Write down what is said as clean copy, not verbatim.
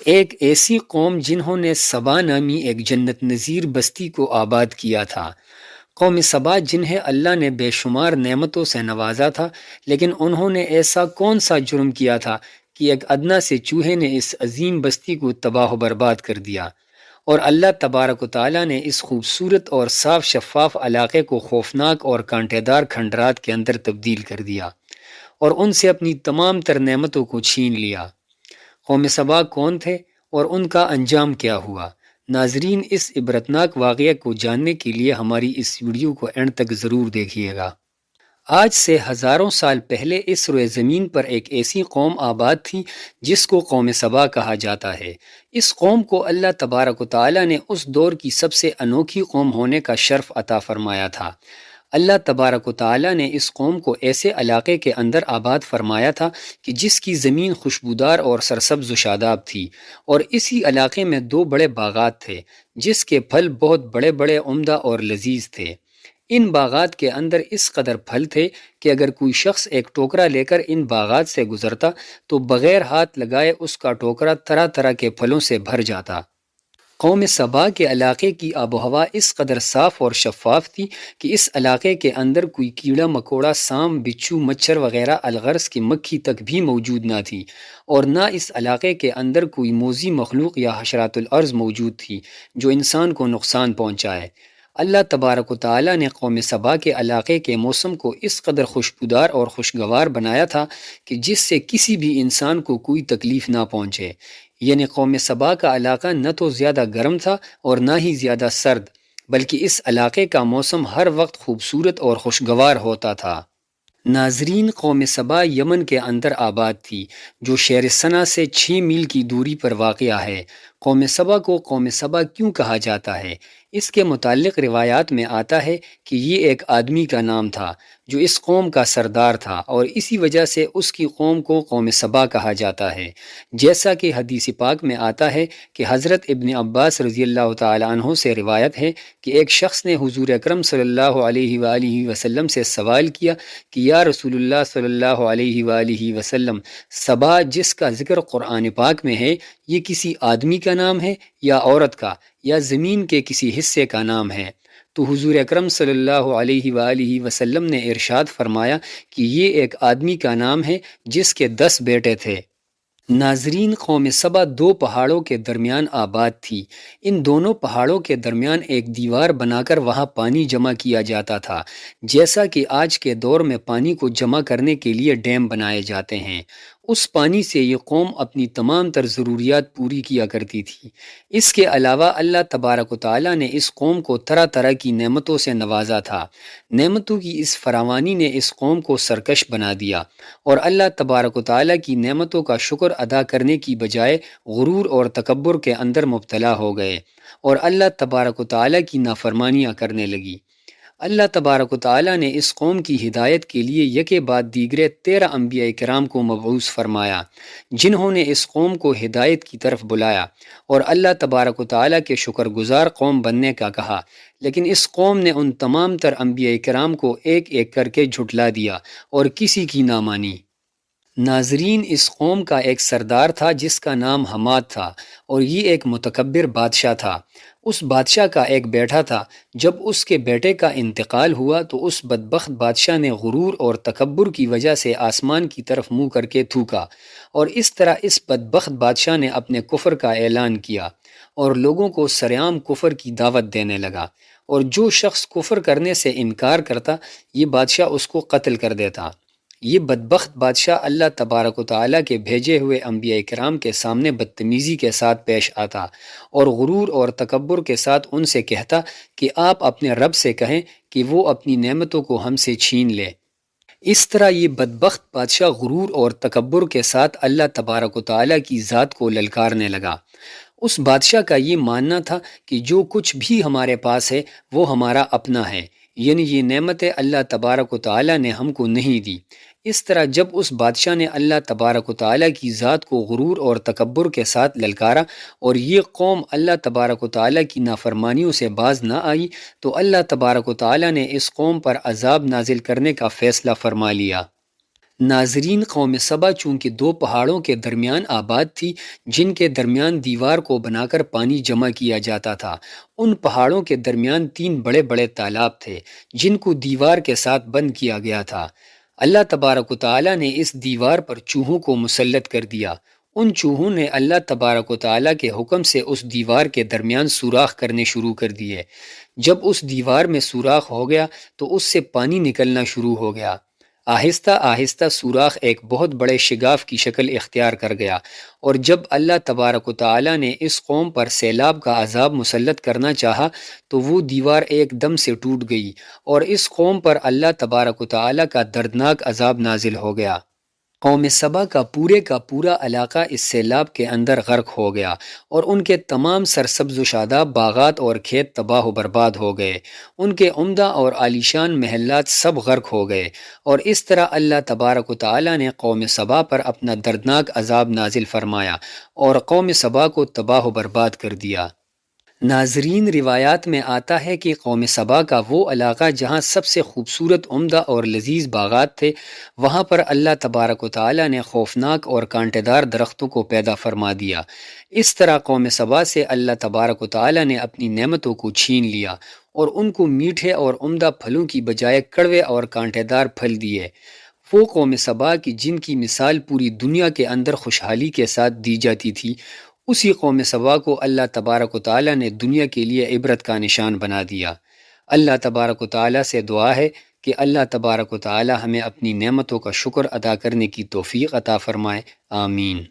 ایک ایسی قوم جنہوں نے سبا نامی ایک جنت نظیر بستی کو آباد کیا تھا۔ قوم سبا جنہیں اللہ نے بے شمار نعمتوں سے نوازا تھا، لیکن انہوں نے ایسا کون سا جرم کیا تھا کہ ایک ادنا سے چوہے نے اس عظیم بستی کو تباہ و برباد کر دیا، اور اللہ تبارک و تعالیٰ نے اس خوبصورت اور صاف شفاف علاقے کو خوفناک اور کانٹے دار کھنڈرات کے اندر تبدیل کر دیا اور ان سے اپنی تمام تر نعمتوں کو چھین لیا۔ قوم سبا کون تھے اور ان کا انجام کیا ہوا؟ ناظرین، اس عبرتناک واقعہ کو جاننے کے لیے ہماری اس ویڈیو کو اینڈ تک ضرور دیکھیے گا۔ آج سے ہزاروں سال پہلے اس روئے زمین پر ایک ایسی قوم آباد تھی جس کو قوم سبا کہا جاتا ہے۔ اس قوم کو اللہ تبارک و تعالیٰ نے اس دور کی سب سے انوکھی قوم ہونے کا شرف عطا فرمایا تھا۔ اللہ تبارک و تعالیٰ نے اس قوم کو ایسے علاقے کے اندر آباد فرمایا تھا کہ جس کی زمین خوشبودار اور سرسبز و شاداب تھی، اور اسی علاقے میں دو بڑے باغات تھے جس کے پھل بہت بڑے بڑے، عمدہ اور لذیذ تھے۔ ان باغات کے اندر اس قدر پھل تھے کہ اگر کوئی شخص ایک ٹوکرا لے کر ان باغات سے گزرتا تو بغیر ہاتھ لگائے اس کا ٹوکرا طرح طرح کے پھلوں سے بھر جاتا۔ قوم سبا کے علاقے کی آب و ہوا اس قدر صاف اور شفاف تھی کہ اس علاقے کے اندر کوئی کیڑا مکوڑا، سانپ، بچھو، مچھر وغیرہ الغرض کی مکھی تک بھی موجود نہ تھی، اور نہ اس علاقے کے اندر کوئی موذی مخلوق یا حشرات الارض موجود تھی جو انسان کو نقصان پہنچائے۔ اللہ تبارک و تعالیٰ نے قوم سبا کے علاقے کے موسم کو اس قدر خوشبودار اور خوشگوار بنایا تھا کہ جس سے کسی بھی انسان کو کوئی تکلیف نہ پہنچے۔ یعنی قوم سبا کا علاقہ نہ تو زیادہ گرم تھا اور نہ ہی زیادہ سرد، بلکہ اس علاقے کا موسم ہر وقت خوبصورت اور خوشگوار ہوتا تھا۔ ناظرین، قوم سبا یمن کے اندر آباد تھی جو شہر صنعا سے 6 میل کی دوری پر واقع ہے۔ قوم سبا کو قوم سبا کیوں کہا جاتا ہے؟ اس کے متعلق روایات میں آتا ہے کہ یہ ایک آدمی کا نام تھا جو اس قوم کا سردار تھا، اور اسی وجہ سے اس کی قوم کو قوم سبا کہا جاتا ہے۔ جیسا کہ حدیث پاک میں آتا ہے کہ حضرت ابن عباس رضی اللہ تعالی عنہ سے روایت ہے کہ ایک شخص نے حضور اکرم صلی اللہ علیہ وآلہ وسلم سے سوال کیا کہ یا رسول اللہ صلی اللہ علیہ وآلہ وسلم، سبا جس کا ذکر قرآن پاک میں ہے، یہ کسی آدمی کا نام ہے یا عورت کا یا زمین کے کسی حصے کا نام ہے؟ تو حضور اکرم صلی اللہ علیہ وآلہ وسلم نے ارشاد فرمایا کہ یہ ایک آدمی کا نام ہے جس کے 10 بیٹے تھے۔ ناظرین، قوم سبا 2 پہاڑوں کے درمیان آباد تھی۔ ان دونوں پہاڑوں کے درمیان ایک دیوار بنا کر وہاں پانی جمع کیا جاتا تھا، جیسا کہ آج کے دور میں پانی کو جمع کرنے کے لیے ڈیم بنائے جاتے ہیں۔ اس پانی سے یہ قوم اپنی تمام تر ضروریات پوری کیا کرتی تھی۔ اس کے علاوہ اللہ تبارک و تعالیٰ نے اس قوم کو طرح طرح کی نعمتوں سے نوازا تھا۔ نعمتوں کی اس فراوانی نے اس قوم کو سرکش بنا دیا، اور اللہ تبارک و تعالیٰ کی نعمتوں کا شکر ادا کرنے کی بجائے غرور اور تکبر کے اندر مبتلا ہو گئے اور اللہ تبارک و تعالیٰ کی نافرمانیاں کرنے لگی۔ اللہ تبارک و تعالیٰ نے اس قوم کی ہدایت کے لیے یکے بعد دیگرے 13 انبیاء کرام کو مبعوث فرمایا، جنہوں نے اس قوم کو ہدایت کی طرف بلایا اور اللہ تبارک و تعالیٰ کے شکر گزار قوم بننے کا کہا، لیکن اس قوم نے ان تمام تر انبیاء کرام کو ایک ایک کر کے جھٹلا دیا اور کسی کی نہ مانی۔ ناظرین، اس قوم کا ایک سردار تھا جس کا نام حماد تھا، اور یہ ایک متکبر بادشاہ تھا۔ اس بادشاہ کا ایک بیٹا تھا۔ جب اس کے بیٹے کا انتقال ہوا تو اس بدبخت بادشاہ نے غرور اور تکبر کی وجہ سے آسمان کی طرف منہ کر کے تھوکا، اور اس طرح اس بدبخت بادشاہ نے اپنے کفر کا اعلان کیا اور لوگوں کو سرعام کفر کی دعوت دینے لگا، اور جو شخص کفر کرنے سے انکار کرتا یہ بادشاہ اس کو قتل کر دیتا۔ یہ بدبخت بادشاہ اللہ تبارک و تعالیٰ کے بھیجے ہوئے انبیاء کرام کے سامنے بدتمیزی کے ساتھ پیش آتا اور غرور اور تکبر کے ساتھ ان سے کہتا کہ آپ اپنے رب سے کہیں کہ وہ اپنی نعمتوں کو ہم سے چھین لے۔ اس طرح یہ بدبخت بادشاہ غرور اور تکبر کے ساتھ اللہ تبارک و تعالیٰ کی ذات کو للکارنے لگا۔ اس بادشاہ کا یہ ماننا تھا کہ جو کچھ بھی ہمارے پاس ہے وہ ہمارا اپنا ہے، یعنی یہ نعمتیں اللہ تبارک و تعالیٰ نے ہم کو نہیں دی۔ اس طرح جب اس بادشاہ نے اللہ تبارک و تعالیٰ کی ذات کو غرور اور تکبر کے ساتھ للکارا اور یہ قوم اللہ تبارک و تعالیٰ کی نافرمانیوں سے باز نہ آئی، تو اللہ تبارک و تعالیٰ نے اس قوم پر عذاب نازل کرنے کا فیصلہ فرما لیا۔ ناظرین، قوم سبا چونکہ دو پہاڑوں کے درمیان آباد تھی جن کے درمیان دیوار کو بنا کر پانی جمع کیا جاتا تھا، ان پہاڑوں کے درمیان تین بڑے بڑے تالاب تھے جن کو دیوار کے ساتھ بند کیا گیا تھا۔ اللہ تبارک و تعالیٰ نے اس دیوار پر چوہوں کو مسلط کر دیا۔ ان چوہوں نے اللہ تبارک و تعالیٰ کے حکم سے اس دیوار کے درمیان سوراخ کرنے شروع کر دیے۔ جب اس دیوار میں سوراخ ہو گیا تو اس سے پانی نکلنا شروع ہو گیا۔ آہستہ آہستہ سوراخ ایک بہت بڑے شگاف کی شکل اختیار کر گیا، اور جب اللہ تبارک و تعالیٰ نے اس قوم پر سیلاب کا عذاب مسلط کرنا چاہا تو وہ دیوار ایک دم سے ٹوٹ گئی، اور اس قوم پر اللہ تبارک و تعالیٰ کا دردناک عذاب نازل ہو گیا۔ قوم سبا کا پورا علاقہ اس سیلاب کے اندر غرق ہو گیا، اور ان کے تمام سرسبز و شاداب باغات اور کھیت تباہ و برباد ہو گئے۔ ان کے عمدہ اور عالیشان محلات سب غرق ہو گئے، اور اس طرح اللہ تبارک و تعالیٰ نے قوم سبا پر اپنا دردناک عذاب نازل فرمایا اور قوم سبا کو تباہ و برباد کر دیا۔ ناظرین، روایات میں آتا ہے کہ قوم سبا کا وہ علاقہ جہاں سب سے خوبصورت، عمدہ اور لذیذ باغات تھے، وہاں پر اللہ تبارک و تعالیٰ نے خوفناک اور کانٹے دار درختوں کو پیدا فرما دیا۔ اس طرح قوم سبا سے اللہ تبارک و تعالیٰ نے اپنی نعمتوں کو چھین لیا اور ان کو میٹھے اور عمدہ پھلوں کی بجائے کڑوے اور کانٹے دار پھل دیے۔ وہ قوم سبا کی جن کی مثال پوری دنیا کے اندر خوشحالی کے ساتھ دی جاتی تھی، اسی قوم سبا کو اللہ تبارک و تعالیٰ نے دنیا کے لیے عبرت کا نشان بنا دیا۔ اللہ تبارک و تعالیٰ سے دعا ہے کہ اللہ تبارک و تعالیٰ ہمیں اپنی نعمتوں کا شکر ادا کرنے کی توفیق عطا فرمائے۔ آمین۔